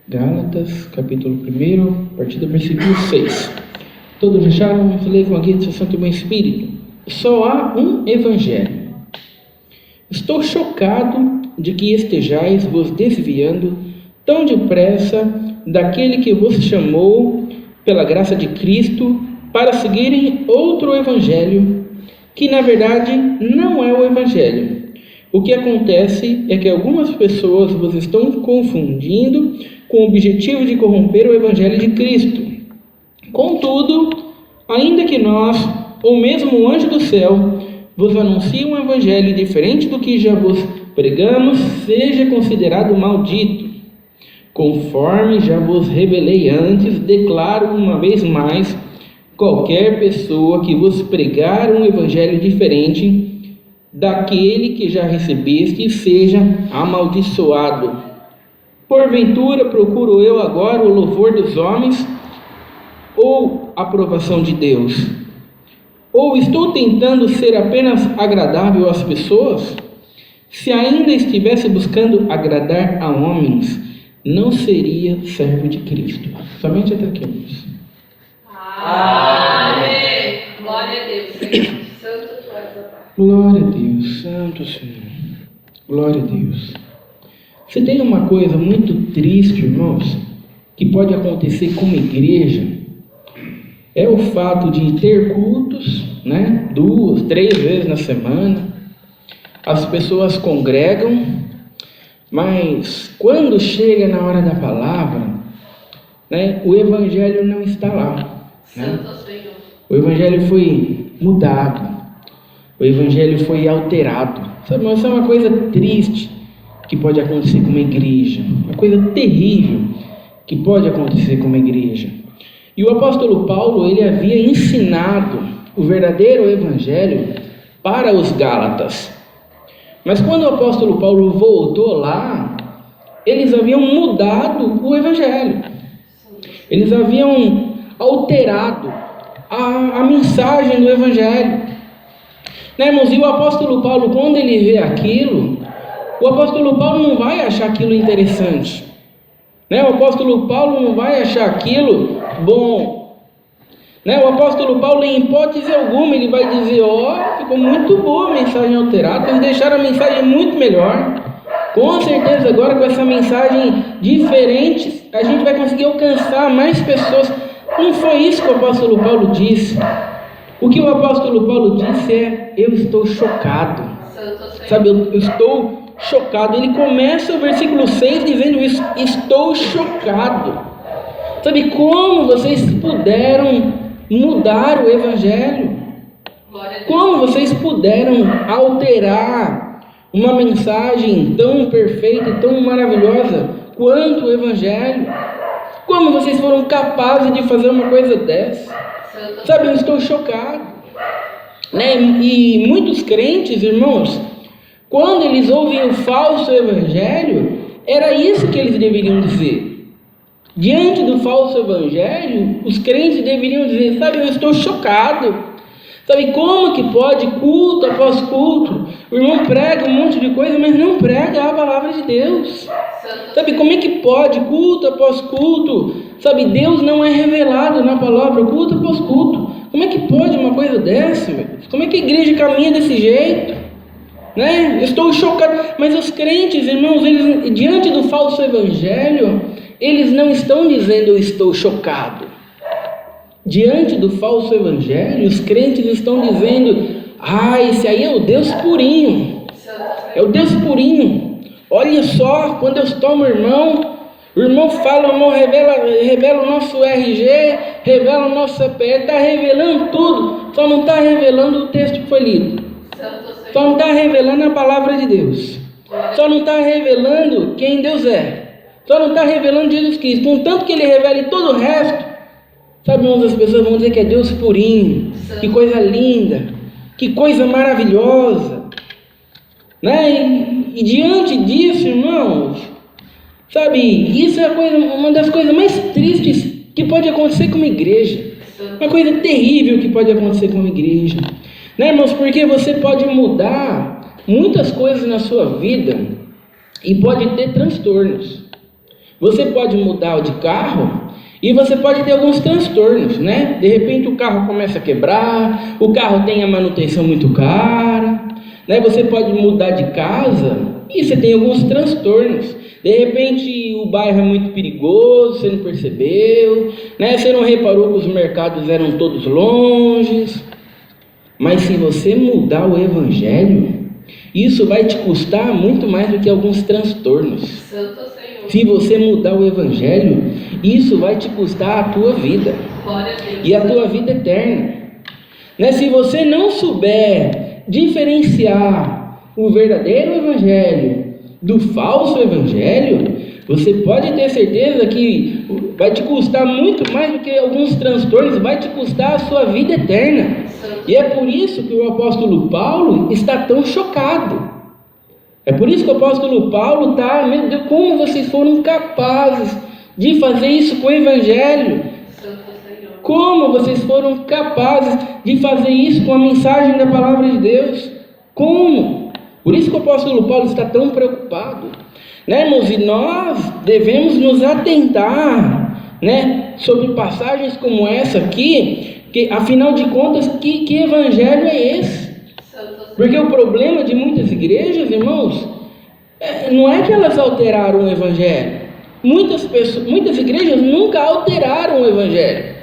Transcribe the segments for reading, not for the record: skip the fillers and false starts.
Gálatas, capítulo 1, a partir do versículo 6. Todos acharam? Vamos ler com a guia do seu Santo e Bom Espírito. Só há um Evangelho. Estou chocado de que estejais vos desviando tão depressa daquele que vos chamou pela graça de Cristo para seguirem outro Evangelho, que na verdade não é o Evangelho. O que acontece é que algumas pessoas vos estão confundindo com o objetivo de corromper o Evangelho de Cristo. Contudo, ainda que nós, ou mesmo o anjo do céu, vos anuncie um Evangelho diferente do que já vos pregamos, seja considerado maldito. Conforme já vos revelei antes, declaro uma vez mais: qualquer pessoa que vos pregar um Evangelho diferente daquele que já recebeste, seja amaldiçoado. Porventura procuro eu agora o louvor dos homens ou a aprovação de Deus? Ou estou tentando ser apenas agradável às pessoas? Se ainda estivesse buscando agradar a homens, não seria servo de Cristo. Somente até aqui, irmãos. Amém. Glória a Deus, Senhor. Santo tu és, ó Pai. Glória a Deus, Santo Senhor. Glória a Deus. Você tem uma coisa muito triste, irmãos, que pode acontecer como igreja, é o fato de ter cultos, 2, 3 vezes na semana, as pessoas congregam, mas quando chega na hora da palavra, o Evangelho não está lá. Santo Senhor. O Evangelho foi mudado, o Evangelho foi alterado. Sabe, mas isso é uma coisa triste que pode acontecer com uma igreja, uma coisa terrível que pode acontecer com uma igreja. E o apóstolo Paulo, ele havia ensinado o verdadeiro Evangelho para os Gálatas. Mas quando o apóstolo Paulo voltou lá, eles haviam mudado o Evangelho. Eles haviam alterado a mensagem do Evangelho. Irmãos, e o apóstolo Paulo, quando ele vê aquilo, o apóstolo Paulo não vai achar aquilo interessante. O apóstolo Paulo não vai achar aquilo bom. O apóstolo Paulo, em hipótese alguma, ele vai dizer: ficou muito boa a mensagem alterada, eles deixaram a mensagem muito melhor. Com certeza agora com essa mensagem diferente, a gente vai conseguir alcançar mais pessoas. Não foi isso que o apóstolo Paulo disse. O que o apóstolo Paulo disse é: eu estou chocado. Sabe, eu estou chocado. Ele começa o versículo 6 dizendo isso: estou chocado. Sabe, como vocês puderam mudar o Evangelho? Como vocês puderam alterar uma mensagem tão perfeita e tão maravilhosa quanto o Evangelho? Como vocês foram capazes de fazer uma coisa dessa? Sabe, eu estou chocado. E muitos crentes, irmãos, quando eles ouvem o falso Evangelho, era isso que eles deveriam dizer. Diante do falso Evangelho, os crentes deveriam dizer: sabe, eu estou chocado. Sabe, como que pode, culto após culto, o irmão prega um monte de coisa, mas não prega a palavra de Deus? Sabe, como é que pode, culto após culto, sabe, Deus não é revelado na palavra, culto após culto? Como é que pode uma coisa dessa, meu Deus? Como é que a igreja caminha desse jeito? Estou chocado. Mas os crentes, irmãos, eles, diante do falso Evangelho, eles não estão dizendo: eu estou chocado. Diante do falso Evangelho, os crentes estão dizendo: esse aí é o Deus purinho. É o Deus purinho. Olha só, quando eu tomo o irmão fala, o irmão revela o nosso RG, revela o nosso CPF, está revelando tudo, só não está revelando o texto que foi lido. Só não está revelando a palavra de Deus. Só não está revelando quem Deus é. Só não está revelando Jesus Cristo. Contanto que ele revele todo o resto, sabe, irmãos, as pessoas vão dizer que é Deus purinho. Que coisa linda. Que coisa maravilhosa. E diante disso, irmãos, sabe, isso é uma das coisas mais tristes que pode acontecer com uma igreja. Uma coisa terrível que pode acontecer com uma igreja. Irmãos, porque você pode mudar muitas coisas na sua vida e pode ter transtornos. Você pode mudar de carro e você pode ter alguns transtornos, né? De repente o carro começa a quebrar, o carro tem a manutenção muito cara, né? Você pode mudar de casa e você tem alguns transtornos. De repente o bairro é muito perigoso, você não percebeu, né? Você não reparou que os mercados eram todos longes. Mas se você mudar o evangelho, isso vai te custar muito mais do que alguns transtornos. Santo Senhor. Se você mudar o evangelho, isso vai te custar a tua vida. Glória a Deus. E a tua vida eterna, né? Se você não souber diferenciar o verdadeiro evangelho do falso evangelho, você pode ter certeza que vai te custar muito mais do que alguns transtornos, vai te custar a sua vida eterna. E é por isso que o apóstolo Paulo está tão chocado. É por isso que o apóstolo Paulo está, meu Deus, como vocês foram capazes de fazer isso com o evangelho? Como vocês foram capazes de fazer isso com a mensagem da palavra de Deus? Como? Por isso que o apóstolo Paulo está tão preocupado, né, irmãos? E nós devemos nos atentar, né, sobre passagens como essa aqui, que afinal de contas, que evangelho é esse? Porque o problema de muitas igrejas, irmãos, não é que elas alteraram o evangelho. Muitas igrejas nunca alteraram o evangelho.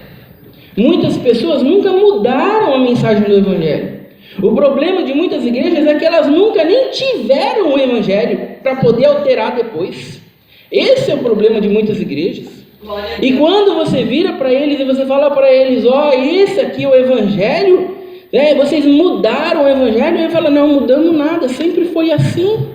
Muitas pessoas nunca mudaram a mensagem do evangelho. O problema de muitas igrejas é que elas nunca nem tiveram o evangelho para poder alterar depois. Esse é o problema de muitas igrejas. E quando você vira para eles e você fala para eles, esse aqui é o evangelho, vocês mudaram o evangelho, e ele fala, não mudamos nada, sempre foi assim.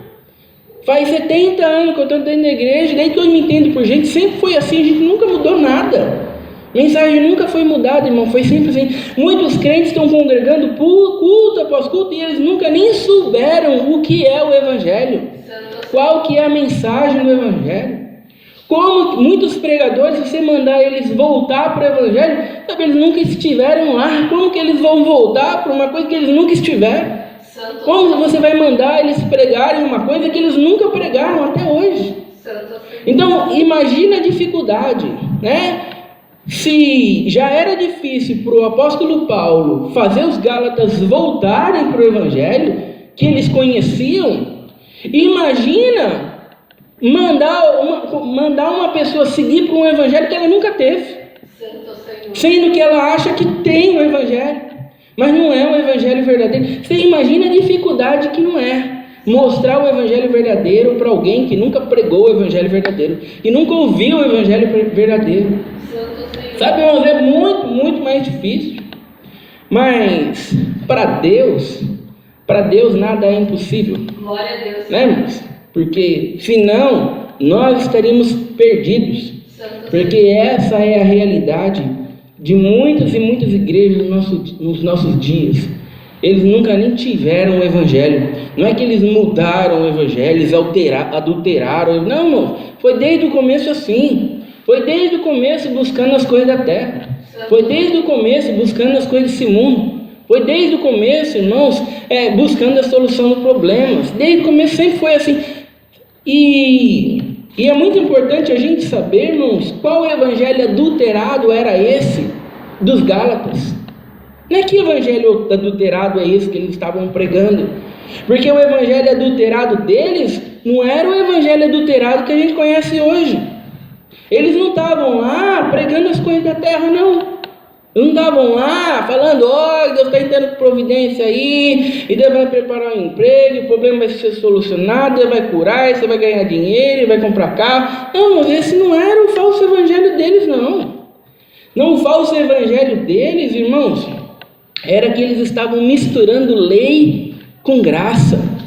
Faz 70 anos que eu estou dentro da igreja, desde que eu me entendo por gente, sempre foi assim, a gente nunca mudou nada. Mensagem nunca foi mudada, irmão, foi sempre assim. Muitos crentes estão congregando por culto após culto e eles nunca nem souberam o que é o evangelho. Qual que é a mensagem do evangelho? Como muitos pregadores, se você mandar eles voltar para o evangelho, sabe, eles nunca estiveram lá. Como que eles vão voltar para uma coisa que eles nunca estiveram? Como você vai mandar eles pregarem uma coisa que eles nunca pregaram até hoje? Então, imagina a dificuldade, né? Se já era difícil para o apóstolo Paulo fazer os Gálatas voltarem para o evangelho que eles conheciam, imagina mandar uma pessoa seguir para um evangelho que ela nunca teve, sendo que ela acha que tem o evangelho, mas não é o evangelho verdadeiro. Você imagina a dificuldade que não é mostrar o evangelho verdadeiro para alguém que nunca pregou o evangelho verdadeiro e nunca ouviu o evangelho verdadeiro. Sabe, irmãos, é muito, muito mais difícil. Mas para Deus nada é impossível. Glória a Deus. Né, irmãos? Porque senão nós estaríamos perdidos. Porque essa é a realidade de muitas e muitas igrejas nos nossos dias. Eles nunca nem tiveram o evangelho. Não é que eles mudaram o evangelho, eles adulteraram. Não, irmão, foi desde o começo assim. Foi desde o começo buscando as coisas da terra. Foi desde o começo buscando as coisas desse mundo. Foi desde o começo, irmãos, buscando a solução dos problemas. Desde o começo sempre foi assim. E é muito importante a gente saber, irmãos, qual evangelho adulterado era esse dos Gálatas. Não é que evangelho adulterado é esse que eles estavam pregando. Porque o evangelho adulterado deles não era o evangelho adulterado que a gente conhece hoje. Eles não estavam lá pregando as coisas da terra, não. Não estavam lá falando, Deus está dando providência aí, e Deus vai preparar um emprego, o problema vai ser solucionado, Deus vai curar, você vai ganhar dinheiro, vai comprar carro. Não, mas esse não era o falso evangelho deles, não. Não, o falso evangelho deles, irmãos, era que eles estavam misturando lei com graça.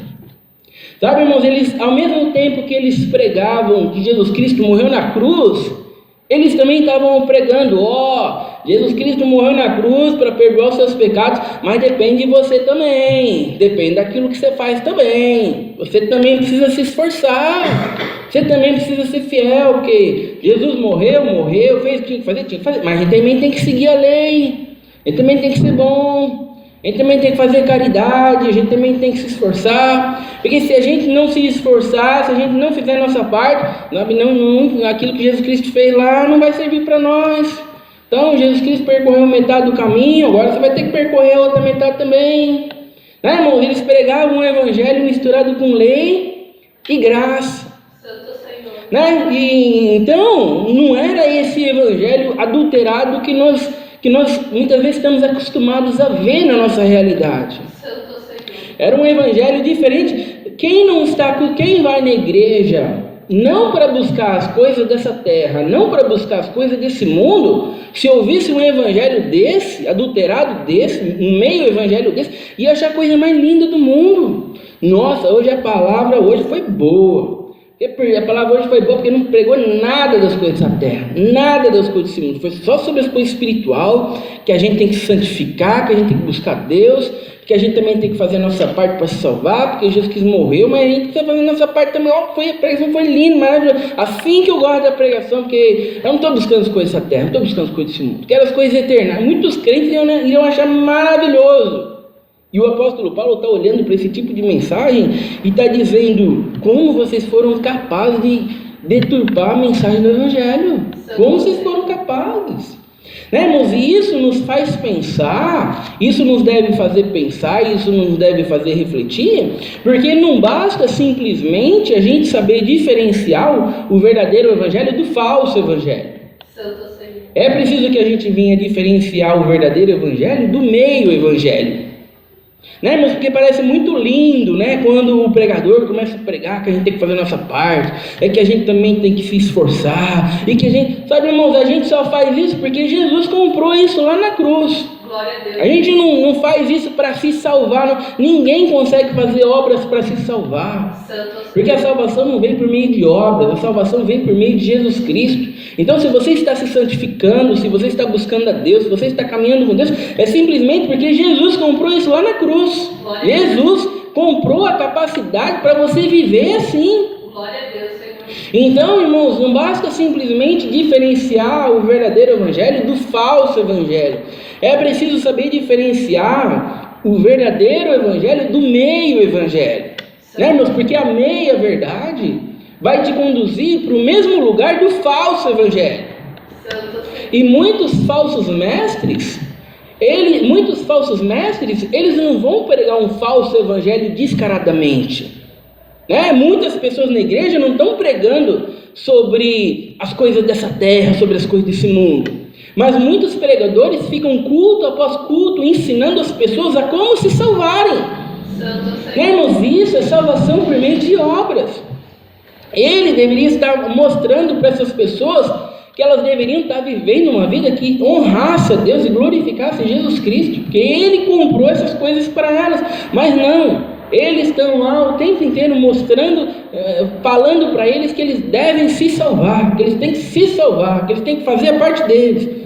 Sabe, irmãos, eles, ao mesmo tempo que eles pregavam que Jesus Cristo morreu na cruz, eles também estavam pregando, Jesus Cristo morreu na cruz para perdoar os seus pecados, mas depende de você também, depende daquilo que você faz também, você também precisa se esforçar, você também precisa ser fiel, porque Jesus morreu, fez o que tinha que fazer, mas a gente também tem que seguir a lei, ele também tem que ser bom. A gente também tem que fazer caridade, a gente também tem que se esforçar, porque se a gente não se esforçar, se a gente não fizer a nossa parte, aquilo que Jesus Cristo fez lá não vai servir para nós. Então, Jesus Cristo percorreu metade do caminho, agora você vai ter que percorrer a outra metade também. Né, irmãos? Eles pregavam um evangelho misturado com lei e graça. Santo Senhor. Né? E, então, não era esse evangelho adulterado que nós muitas vezes estamos acostumados a ver na nossa realidade. Santo Senhor. Era um evangelho diferente. Quem vai na igreja não para buscar as coisas dessa terra, não para buscar as coisas desse mundo, se ouvisse um evangelho desse, adulterado desse, um meio evangelho desse, ia achar a coisa mais linda do mundo. Nossa, hoje a palavra foi boa. A palavra hoje foi boa porque não pregou nada das coisas da terra, nada das coisas desse mundo. Foi só sobre as coisas espiritual, que a gente tem que santificar, que a gente tem que buscar Deus, que a gente também tem que fazer a nossa parte para se salvar, porque Jesus Cristo morreu, mas a gente precisa fazer a nossa parte também. A pregação foi linda, maravilhosa. Assim que eu gosto da pregação, porque eu não estou buscando as coisas da terra, não estou buscando as coisas desse mundo, quero as coisas eternas. Muitos crentes iriam achar maravilhoso. E o apóstolo Paulo está olhando para esse tipo de mensagem e está dizendo: como vocês foram capazes de deturpar a mensagem do Evangelho? Como vocês foram capazes? Né, irmãos? E isso nos faz pensar, isso nos deve fazer pensar, isso nos deve fazer refletir, porque não basta simplesmente a gente saber diferenciar o verdadeiro Evangelho do falso Evangelho. Santo Senhor. É preciso que a gente venha diferenciar o verdadeiro Evangelho do meio Evangelho. Né, mas porque parece muito lindo, né, quando o pregador começa a pregar que a gente tem que fazer a nossa parte, é que a gente também tem que se esforçar, e que a gente, sabe, irmãos, a gente só faz isso porque Jesus comprou isso lá na cruz. Glória a Deus. A gente não faz isso para se salvar, não. Ninguém consegue fazer obras para se salvar. Santo Senhor. Porque a salvação não vem por meio de obras, a salvação vem por meio de Jesus Cristo. Então, se você está se santificando, se você está buscando a Deus, se você está caminhando com Deus, é simplesmente porque Jesus comprou isso lá na cruz. Jesus comprou a capacidade para você viver assim. Glória a Deus, Senhor. Então, irmãos, não basta simplesmente diferenciar o verdadeiro evangelho do falso evangelho. É preciso saber diferenciar o verdadeiro evangelho do meio evangelho. Né, irmãos? Porque a meia verdade vai te conduzir para o mesmo lugar do falso evangelho. E muitos falsos mestres, eles não vão pregar um falso evangelho descaradamente. Né? Muitas pessoas na igreja não estão pregando sobre as coisas dessa terra, sobre as coisas desse mundo. Mas muitos pregadores ficam culto após culto ensinando as pessoas a como se salvarem. Né, irmãos? Isso é salvação por meio de obras. Ele deveria estar mostrando para essas pessoas que elas deveriam estar vivendo uma vida que honrasse a Deus e glorificasse Jesus Cristo, porque Ele comprou essas coisas para elas. Mas não, eles estão lá o tempo inteiro mostrando, falando para eles que eles devem se salvar, que eles têm que se salvar, que eles têm que fazer a parte deles.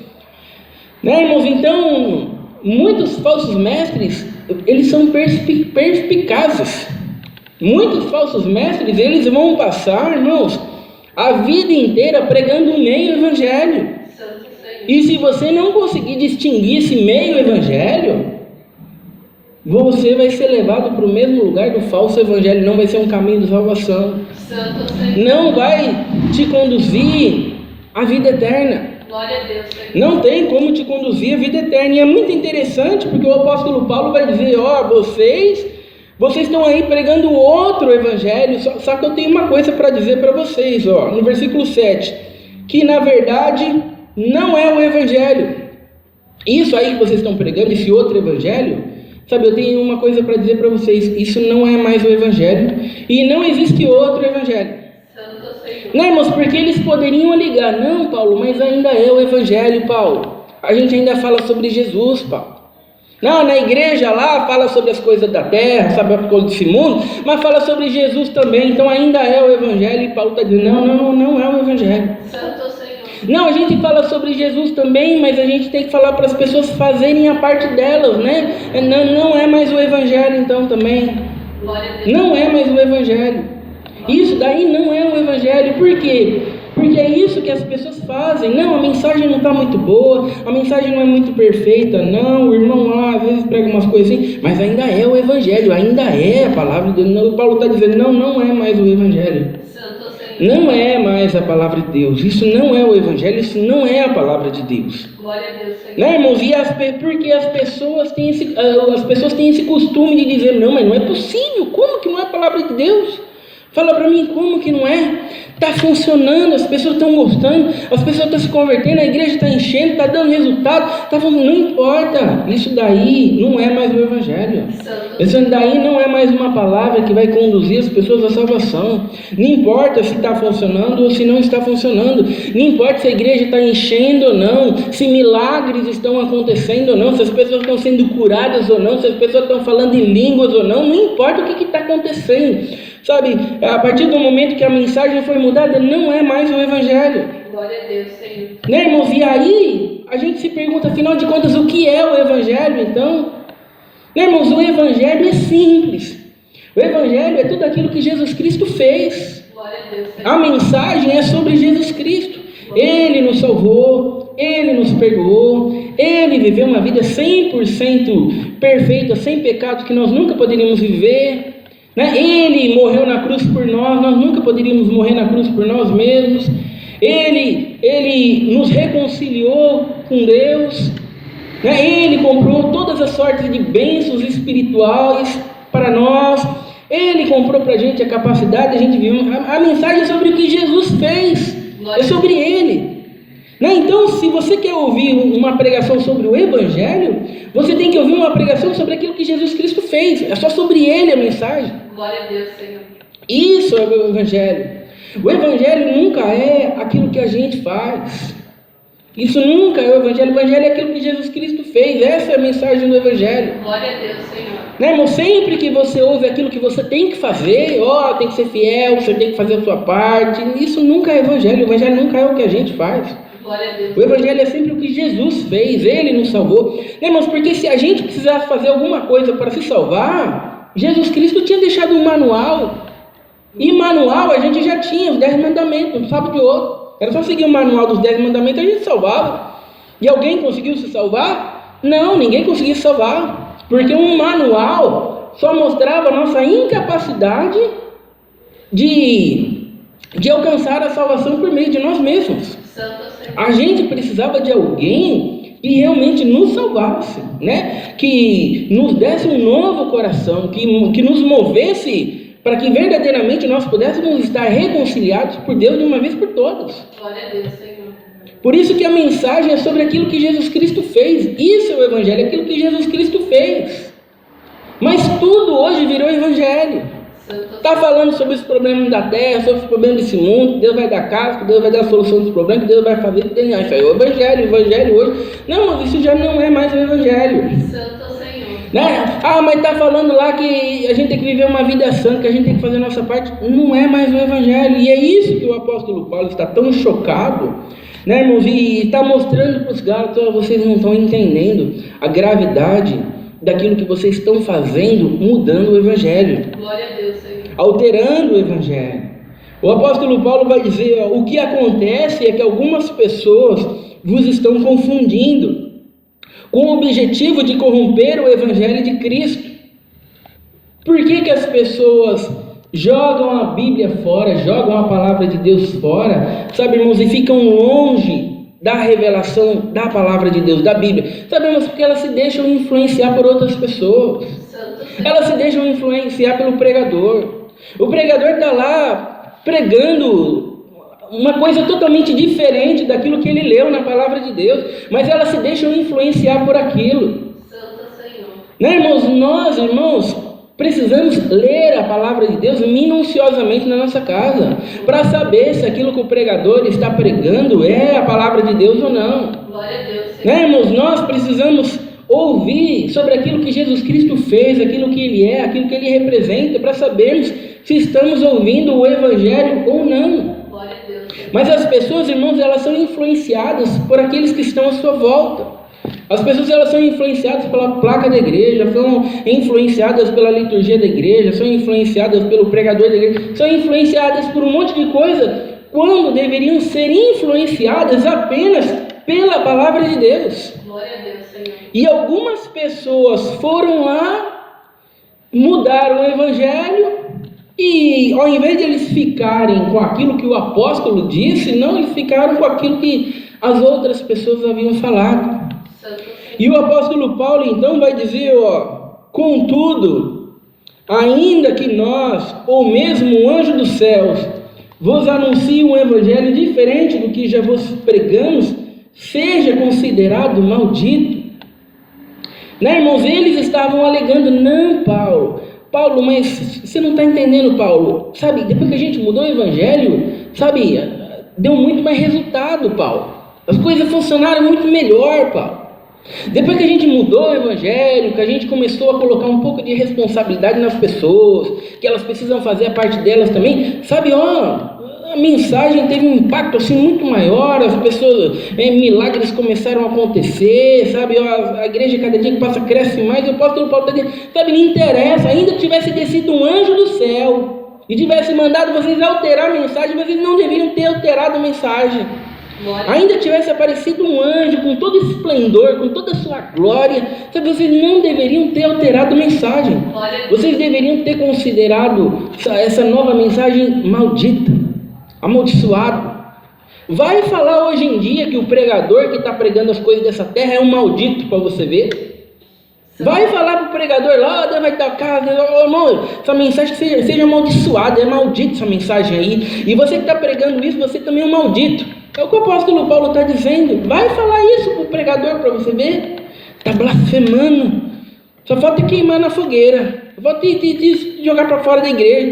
Né, irmãos? Então, muitos falsos mestres, eles são perspicazes. Muitos falsos mestres, eles vão passar, irmãos, a vida inteira pregando o meio evangelho. E se você não conseguir distinguir esse meio evangelho, você vai ser levado para o mesmo lugar do falso evangelho. Não vai ser um caminho de salvação. Não vai te conduzir à vida eterna. Glória a Deus, Senhor. Não tem como te conduzir à vida eterna. E é muito interessante porque o apóstolo Paulo vai dizer: vocês estão aí pregando outro evangelho, só que eu tenho uma coisa para dizer para vocês, no versículo 7, que na verdade não é o evangelho. Isso aí que vocês estão pregando, esse outro evangelho, sabe, eu tenho uma coisa para dizer para vocês: isso não é mais o evangelho e não existe outro evangelho. Não, irmãos, porque eles poderiam ligar: não, Paulo, mas ainda é o evangelho, Paulo. A gente ainda fala sobre Jesus, Paulo. Não, na igreja lá fala sobre as coisas da terra, sabe, as coisas desse mundo, mas fala sobre Jesus também, então ainda é o evangelho. E Paulo está dizendo: não é o evangelho. Santo Senhor. Não, a gente fala sobre Jesus também, mas a gente tem que falar para as pessoas fazerem a parte delas, né? Não é mais o evangelho então também. Glória a Deus. Não é mais o evangelho. Isso daí não é o evangelho. Por quê? Porque é isso que as pessoas fazem. Não, a mensagem não está muito boa, a mensagem não é muito perfeita, não, o irmão lá às vezes prega umas coisas assim, mas ainda é o Evangelho, ainda é a palavra de Deus. Não, o Paulo está dizendo, não é mais o Evangelho. Não é mais a palavra de Deus, isso não é o Evangelho, isso não é a palavra de Deus. Glória a Deus, Senhor. Né, irmãos? Porque as pessoas têm esse costume de dizer, não, mas não é possível, como que não é a palavra de Deus? Fala para mim, como que não é? Está funcionando, as pessoas estão gostando, as pessoas estão se convertendo, a igreja está enchendo, está dando resultado, não importa, isso daí não é mais o Evangelho. Isso daí não é mais uma palavra que vai conduzir as pessoas à salvação. Não importa se está funcionando ou se não está funcionando, não importa se a igreja está enchendo ou não, se milagres estão acontecendo ou não, se as pessoas estão sendo curadas ou não, se as pessoas estão falando em línguas ou não importa o que está acontecendo. Sabe, a partir do momento que a mensagem foi mudada, não é mais o Evangelho. Glória a Deus, Senhor. Né, irmãos? E aí, a gente se pergunta, afinal de contas, o que é o Evangelho, então? Né, irmãos? O Evangelho é simples. O Evangelho é tudo aquilo que Jesus Cristo fez. Glória a Deus, Senhor. A mensagem é sobre Jesus Cristo. Ele nos salvou, Ele nos perdoou, Ele viveu uma vida 100% perfeita, sem pecados que nós nunca poderíamos viver. Né? Ele morreu na cruz por nós nunca poderíamos morrer na cruz por nós mesmos. Ele nos reconciliou com Deus. Né? Ele comprou todas as sortes de bênçãos espirituais para nós. Ele comprou para a gente a capacidade de a gente viver. A mensagem é sobre o que Jesus fez, é sobre Ele. Né? Então, se você quer ouvir uma pregação sobre o Evangelho, você tem que ouvir uma pregação sobre aquilo que Jesus Cristo fez. É só sobre Ele a mensagem. Glória a Deus, Senhor. Isso é o Evangelho. O Evangelho nunca é aquilo que a gente faz. Isso nunca é o Evangelho. O Evangelho é aquilo que Jesus Cristo fez. Essa é a mensagem do Evangelho. Glória a Deus, Senhor. Né, irmão? Sempre que você ouve aquilo que você tem que fazer, tem que ser fiel, você tem que fazer a sua parte, isso nunca é Evangelho. O Evangelho nunca é o que a gente faz. Glória a Deus. O Evangelho é sempre o que Jesus fez, Ele nos salvou. Né, irmãos? Porque se a gente precisasse fazer alguma coisa para se salvar, Jesus Cristo tinha deixado um manual. E manual a gente já tinha, os 10 mandamentos, um sábado de outro. Era só seguir o manual dos 10 mandamentos e a gente salvava. E alguém conseguiu se salvar? Não, ninguém conseguiu se salvar. Porque um manual só mostrava a nossa incapacidade de alcançar a salvação por meio de nós mesmos. A gente precisava de alguém que realmente nos salvasse, né? Que nos desse um novo coração, que nos movesse para que verdadeiramente nós pudéssemos estar reconciliados por Deus de uma vez por todas. Glória a Deus, Senhor. Por isso que a mensagem é sobre aquilo que Jesus Cristo fez. Isso é o Evangelho, aquilo que Jesus Cristo fez. Mas tudo hoje virou Evangelho. Está falando sobre os problemas da terra, sobre os problemas desse mundo, que Deus vai dar casa, que Deus vai dar a solução dos problemas, que Deus vai fazer, que Deus... Isso aí é o Evangelho hoje. Não, mas isso já não é mais o Evangelho. Santo Senhor. Né? Mas está falando lá que a gente tem que viver uma vida santa, que a gente tem que fazer a nossa parte. Não é mais o Evangelho. E é isso que o apóstolo Paulo está tão chocado, né, irmãos? E está mostrando para os Gálatas, vocês não estão entendendo a gravidade daquilo que vocês estão fazendo, mudando o Evangelho. Glória a Deus, Senhor. Alterando o Evangelho. O apóstolo Paulo vai dizer, o que acontece é que algumas pessoas vos estão confundindo com o objetivo de corromper o Evangelho de Cristo. Por que as pessoas jogam a Bíblia fora, jogam a palavra de Deus fora, sabe, irmãos, e ficam longe da revelação da palavra de Deus, da Bíblia? Sabe, irmãos, porque elas se deixam influenciar por outras pessoas. Elas se deixam influenciar pelo pregador. O pregador está lá pregando uma coisa totalmente diferente daquilo que ele leu na palavra de Deus, mas elas se deixam influenciar por aquilo. Santo Senhor. Né, irmãos? Nós, irmãos, precisamos ler a palavra de Deus minuciosamente na nossa casa, para saber se aquilo que o pregador está pregando é a palavra de Deus ou não. Glória a Deus, Senhor. Né, irmãos? Nós precisamos ouvir sobre aquilo que Jesus Cristo fez, aquilo que Ele é, aquilo que Ele representa, para sabermos se estamos ouvindo o Evangelho ou não. Glória a Deus. Mas as pessoas, irmãos, elas são influenciadas por aqueles que estão à sua volta. As pessoas, elas são influenciadas pela placa da igreja, são influenciadas pela liturgia da igreja, são influenciadas pelo pregador da igreja, são influenciadas por um monte de coisa, quando deveriam ser influenciadas apenas pela palavra de Deus. Glória a Deus, Senhor. E algumas pessoas foram lá, mudaram o evangelho, e ao invés de eles ficarem com aquilo que o apóstolo disse, não, eles ficaram com aquilo que as outras pessoas haviam falado. E o apóstolo Paulo então vai dizer, contudo, ainda que nós, ou mesmo o anjo dos céus, vos anuncie um evangelho diferente do que já vos pregamos, seja considerado maldito. Né, irmãos? Eles estavam alegando, não, Paulo, mas você não está entendendo, Paulo. Sabe, depois que a gente mudou o evangelho, sabe, deu muito mais resultado, Paulo. As coisas funcionaram muito melhor, Paulo. Depois que a gente mudou o evangelho, que a gente começou a colocar um pouco de responsabilidade nas pessoas, que elas precisam fazer a parte delas também, sabe, a mensagem teve um impacto assim muito maior, as pessoas, milagres começaram a acontecer, sabe, a igreja cada dia que passa cresce mais. E o apóstolo Paulo está dizendo, sabe, não interessa, ainda que tivesse descido um anjo do céu e tivesse mandado vocês alterar a mensagem, vocês não deveriam ter alterado a mensagem. Ainda tivesse aparecido um anjo com todo esse esplendor, com toda a sua glória, sabe, vocês não deveriam ter alterado a mensagem. Vocês deveriam ter considerado essa nova mensagem maldita, amaldiçoado. Vai falar hoje em dia que o pregador que está pregando as coisas dessa terra é um maldito, para você ver. Vai falar para o pregador lá, Deus vai tocar, irmão, essa mensagem seja amaldiçoada, é maldito essa mensagem aí. E você que está pregando isso, você também é um maldito. É o que o apóstolo Paulo está dizendo. Vai falar isso para o pregador para você ver. Está blasfemando. Só falta queimar na fogueira. Só falta te jogar para fora da igreja.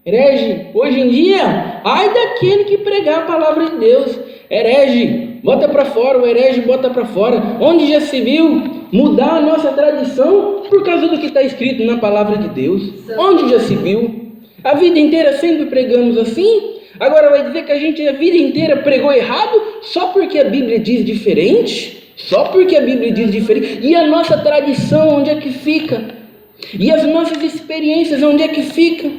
Herege. Hoje em dia, ai daquele que pregar a palavra de Deus. Herege, bota para fora. O herege bota para fora. Onde já se viu mudar a nossa tradição por causa do que está escrito na palavra de Deus? Onde já se viu? A vida inteira sempre pregamos assim. Agora vai dizer que a gente a vida inteira pregou errado só porque a Bíblia diz diferente? Só porque a Bíblia diz diferente? E a nossa tradição, onde é que fica? E as nossas experiências, onde é que fica?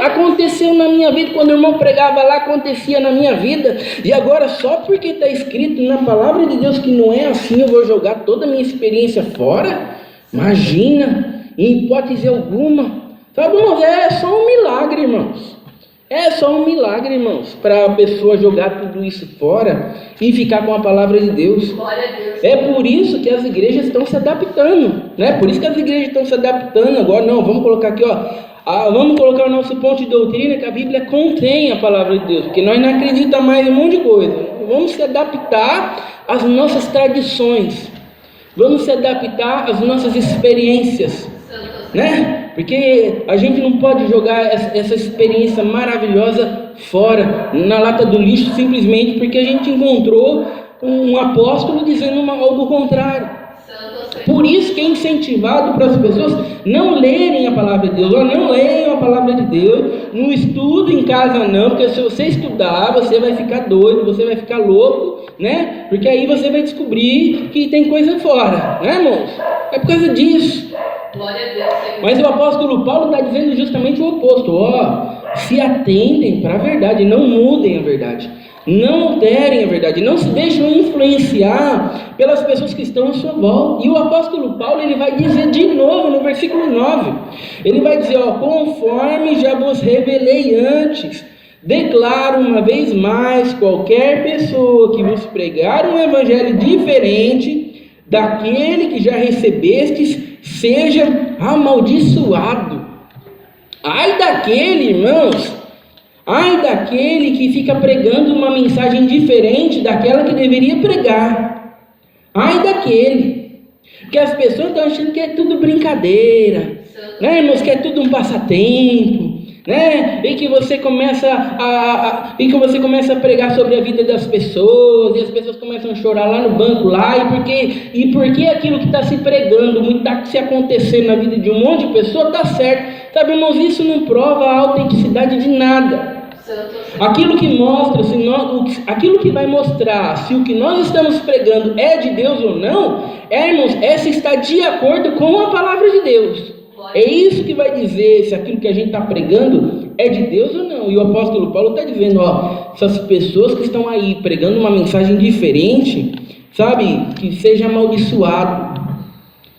Aconteceu na minha vida, quando o irmão pregava lá, acontecia na minha vida. E agora só porque está escrito na palavra de Deus que não é assim, eu vou jogar toda a minha experiência fora? Imagina, em hipótese alguma. Sabe, irmãos, é só um milagre, irmãos. É só um milagre, irmãos, para a pessoa jogar tudo isso fora e ficar com a palavra de Deus. Glória a Deus. É por isso que as igrejas estão se adaptando, né? Por isso que as igrejas estão se adaptando agora. Não, vamos colocar aqui, vamos colocar o nosso ponto de doutrina, que a Bíblia contém a palavra de Deus, porque nós não acreditamos mais em um monte de coisa. Vamos se adaptar às nossas tradições, vamos se adaptar às nossas experiências, né? Porque a gente não pode jogar essa experiência maravilhosa fora, na lata do lixo, simplesmente porque a gente encontrou um apóstolo dizendo algo contrário. Por isso que é incentivado para as pessoas não lerem a palavra de Deus. Não leiam a palavra de Deus, não estudo em casa não, porque se você estudar, você vai ficar doido, você vai ficar louco, né? Porque aí você vai descobrir que tem coisa fora, né, irmãos? É por causa disso. Glória a Deus, Senhor. Mas o apóstolo Paulo está dizendo justamente o oposto. Se atentem para a verdade, não mudem a verdade, não alterem a verdade, não se deixem influenciar pelas pessoas que estão à sua volta. E o apóstolo Paulo, ele vai dizer de novo no versículo 9, ele vai dizer, conforme já vos revelei antes, declaro uma vez mais, qualquer pessoa que vos pregar um evangelho diferente daquele que já recebestes, seja amaldiçoado. Ai daquele, irmãos, ai daquele que fica pregando uma mensagem diferente daquela que deveria pregar. Ai daquele, porque as pessoas estão achando que é tudo brincadeira, né, irmãos, que é tudo um passatempo, né? E que você começa a pregar sobre a vida das pessoas, e as pessoas começam a chorar lá no banco lá, e porque aquilo que está se pregando, muito está se acontecendo na vida de um monte de pessoa, está certo. Sabe, irmãos, isso não prova a autenticidade de nada. Aquilo que mostra, aquilo que vai mostrar se o que nós estamos pregando é de Deus ou não, irmãos, se está de acordo com a palavra de Deus. É isso que vai dizer se aquilo que a gente está pregando é de Deus ou não. E o apóstolo Paulo está dizendo, ó, essas pessoas que estão aí pregando uma mensagem diferente, sabe, que seja amaldiçoado.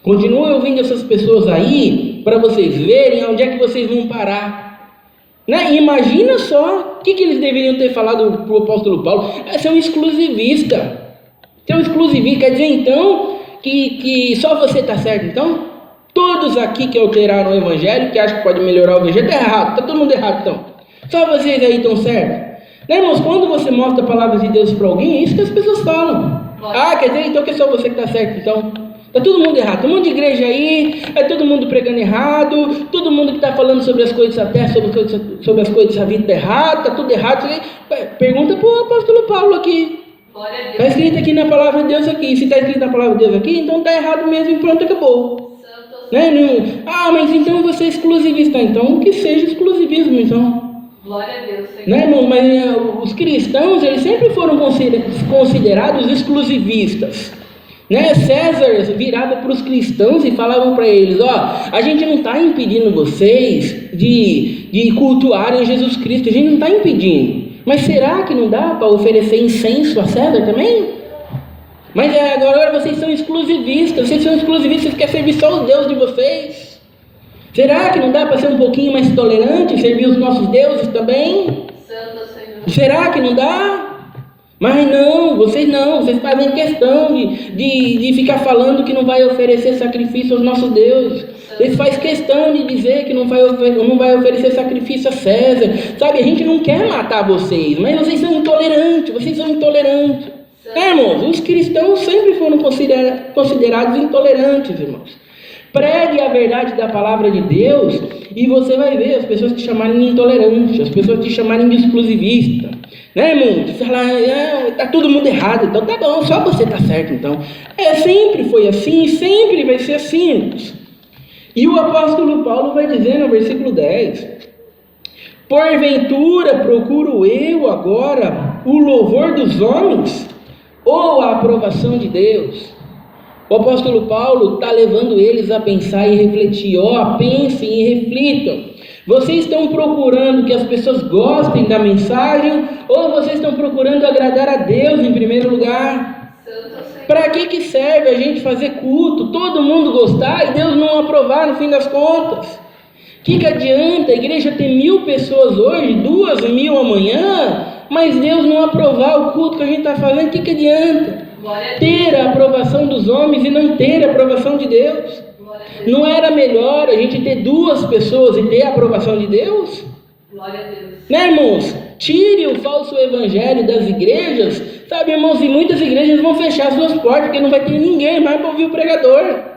Continue ouvindo essas pessoas aí, para vocês verem onde é que vocês vão parar. Né? Imagina só, o que eles deveriam ter falado para o apóstolo Paulo? Você é um exclusivista. Você é um exclusivista, quer dizer então que só você está certo, então? Todos aqui que alteraram o evangelho, que acham que pode melhorar o evangelho, está errado, está todo mundo errado então. Só vocês aí estão certos. Né, irmãos, quando você mostra a palavra de Deus para alguém, é isso que as pessoas falam. Quer dizer então que é só você que está certo, então? Está todo mundo errado, tem um monte de igreja aí, é todo mundo pregando errado, todo mundo que está falando sobre as coisas da terra, sobre as coisas da vida errado, está tudo errado. Pergunta para o apóstolo Paulo aqui. Está escrito aqui na palavra de Deus aqui. Se está escrito na palavra de Deus aqui, então está errado mesmo e pronto, acabou. Né? Mas então você é exclusivista. Então que seja exclusivismo, então. Glória a Deus, Senhor. Né, irmão? Mas os cristãos, eles sempre foram considerados exclusivistas. Né? César virava para os cristãos e falavam para eles, ó, a gente não está impedindo vocês de cultuarem Jesus Cristo, a gente não está impedindo. Mas será que não dá para oferecer incenso a César também? Mas agora vocês são exclusivistas, vocês querem servir só os deuses de vocês. Será que não dá para ser um pouquinho mais tolerante e servir os nossos deuses também? Santo Senhor. Será que não dá? Mas vocês fazem questão de ficar falando que não vai oferecer sacrifício aos nossos deuses. Vocês fazem questão de dizer que não vai oferecer sacrifício a César. Sabe, a gente não quer matar vocês, mas vocês são intolerantes. Irmãos, os cristãos sempre foram considerados intolerantes, irmãos. Pregue a verdade da palavra de Deus e você vai ver as pessoas te chamarem de intolerante, as pessoas te chamarem de exclusivista. Né, irmão? Você fala, tá todo mundo errado, então tá bom, só você tá certo, então. Sempre foi assim e sempre vai ser assim, irmãos. E o apóstolo Paulo vai dizer no versículo 10, porventura procuro eu agora o louvor dos homens ou a aprovação de Deus? O apóstolo Paulo está levando eles a pensar e refletir. Pensem e reflitam. Vocês estão procurando que as pessoas gostem da mensagem ou vocês estão procurando agradar a Deus em primeiro lugar? Para que serve a gente fazer culto, todo mundo gostar e Deus não aprovar no fim das contas? O que adianta a igreja ter 1.000 pessoas hoje, 2.000 amanhã, mas Deus não aprovar o culto que a gente está fazendo? O que adianta? Ter a aprovação dos homens e não ter a aprovação de Deus? Não era melhor a gente ter 2 pessoas e ter a aprovação de Deus? Glória a Deus. Né, irmãos? Tire o falso evangelho das igrejas. Sabe, irmãos, e muitas igrejas vão fechar suas portas porque não vai ter ninguém mais para ouvir o pregador.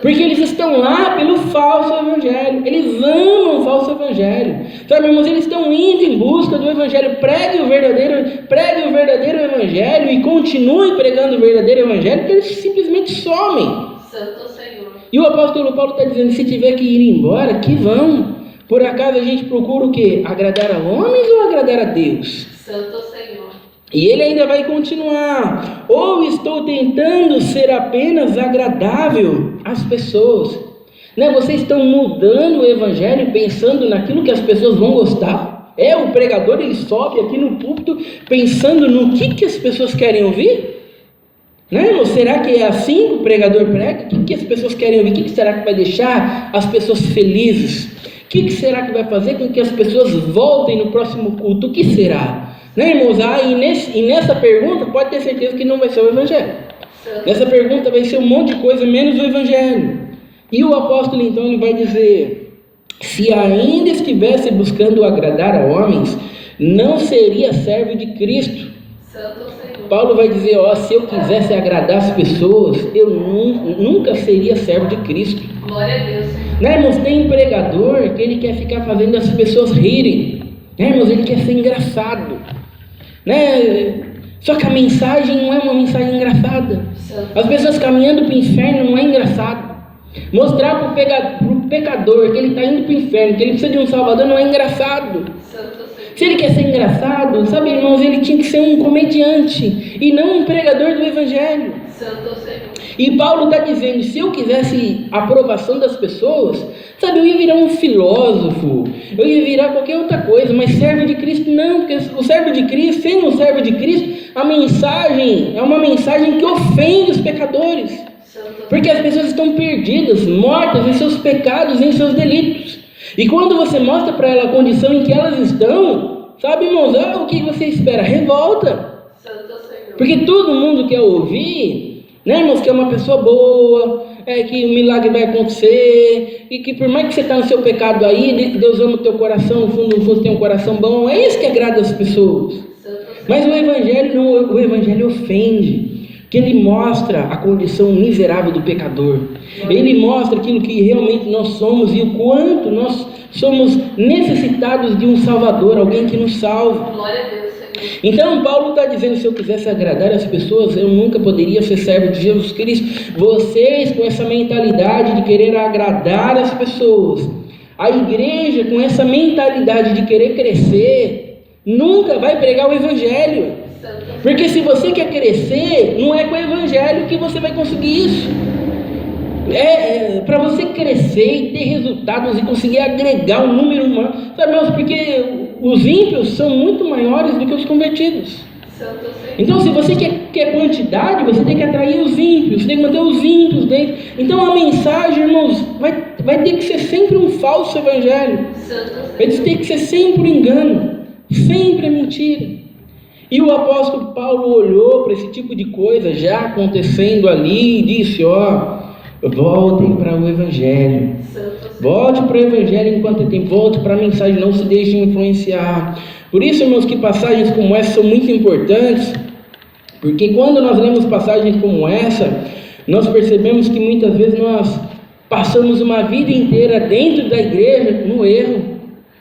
Porque eles estão lá pelo falso evangelho. Eles amam o falso evangelho. Sabe, irmãos, eles estão indo em busca do evangelho. Pregue o verdadeiro evangelho e continue pregando o verdadeiro evangelho, porque eles simplesmente somem. Santo Senhor. E o apóstolo Paulo está dizendo, se tiver que ir embora, que vão. Por acaso a gente procura o quê? Agradar a homens ou agradar a Deus? Santo Senhor. E ele ainda vai continuar. Ou estou tentando ser apenas agradável às pessoas? Né? Vocês estão mudando o evangelho pensando naquilo que as pessoas vão gostar? O pregador ele sobe aqui no púlpito pensando no que as pessoas querem ouvir? Né, irmão? Será que é assim que o pregador prega? O que as pessoas querem ouvir? O que será que vai deixar as pessoas felizes? O que será que vai fazer com que as pessoas voltem no próximo culto? O que será? Né, irmãos? E nessa pergunta pode ter certeza que não vai ser o evangelho. Nessa pergunta vai ser um monte de coisa menos o evangelho. E o apóstolo então ele vai dizer, se ainda estivesse buscando agradar a homens, não seria servo de Cristo. Santo Senhor. Paulo vai dizer, se eu quisesse agradar as pessoas, eu nunca seria servo de Cristo. Glória a Deus. Né, irmãos? Tem um pregador que ele quer ficar fazendo as pessoas rirem. Né, irmãos? Ele quer ser engraçado. Né? Só que a mensagem não é uma mensagem engraçada. As pessoas caminhando para o inferno não é engraçado. Mostrar para o pecador que ele está indo para o inferno, que ele precisa de um salvador, não é engraçado. Se ele quer ser engraçado, sabe, irmãos, ele tinha que ser um comediante e não um pregador do evangelho. Santo Senhor. E Paulo está dizendo, se eu quisesse a aprovação das pessoas, sabe, eu ia virar um filósofo, eu ia virar qualquer outra coisa, mas servo de Cristo não, porque o servo de Cristo, sendo um servo de Cristo, a mensagem é uma mensagem que ofende os pecadores, porque as pessoas estão perdidas, mortas em seus pecados, em seus delitos, e quando você mostra para ela a condição em que elas estão, sabe, irmãos, o que você espera? Revolta, porque todo mundo quer ouvir, né, irmãos, que é uma pessoa boa, que o milagre vai acontecer, e que por mais que você está no seu pecado aí, Deus ama o teu coração, no fundo você tem um coração bom, é isso que agrada as pessoas. Mas o Evangelho não, o Evangelho ofende, que ele mostra a condição miserável do pecador, ele mostra aquilo que realmente nós somos e o quanto nós somos necessitados de um Salvador, alguém que nos salve. Glória a Deus. Então Paulo está dizendo, se eu quisesse agradar as pessoas, eu nunca poderia ser servo de Jesus Cristo. Vocês com essa mentalidade de querer agradar as pessoas, a igreja com essa mentalidade de querer crescer, nunca vai pregar o Evangelho. Porque se você quer crescer, não é com o Evangelho que você vai conseguir isso. Para você crescer e ter resultados e conseguir agregar um número humano, sabe, irmãos, porque os ímpios são muito maiores do que os convertidos. Então, se você quer quantidade, você tem que atrair os ímpios, você tem que manter os ímpios dentro. Então, a mensagem, irmãos, vai ter que ser sempre um falso evangelho, vai ter que ser sempre um engano, sempre a mentira. E o apóstolo Paulo olhou para esse tipo de coisa já acontecendo ali e disse, voltem para o Evangelho, volte para o Evangelho enquanto é tempo, volte para a mensagem, não se deixem influenciar. Por isso, irmãos, que passagens como essa são muito importantes, porque quando nós lemos passagens como essa, nós percebemos que muitas vezes nós passamos uma vida inteira dentro da igreja no erro,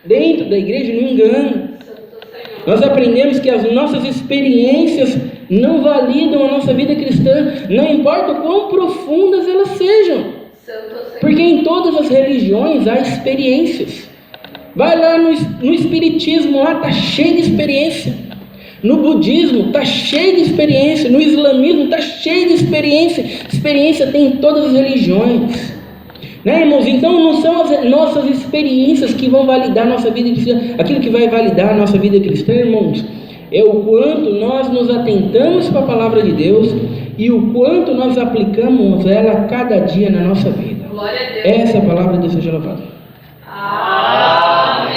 dentro da igreja no engano. Nós aprendemos que as nossas experiências não validam a nossa vida cristã, não importa o quão profundas elas sejam, porque em todas as religiões há experiências. Vai lá no espiritismo, lá está cheio de experiência, no budismo está cheio de experiência, no islamismo está cheio de experiência tem em todas as religiões, né, irmãos? Então não são as nossas experiências que vão validar a nossa vida cristã. Aquilo que vai validar a nossa vida cristã, irmãos, é o quanto nós nos atentamos para a palavra de Deus e o quanto nós aplicamos ela cada dia na nossa vida. Glória a Deus. Essa é a palavra de Deus, seja louvada. Amém.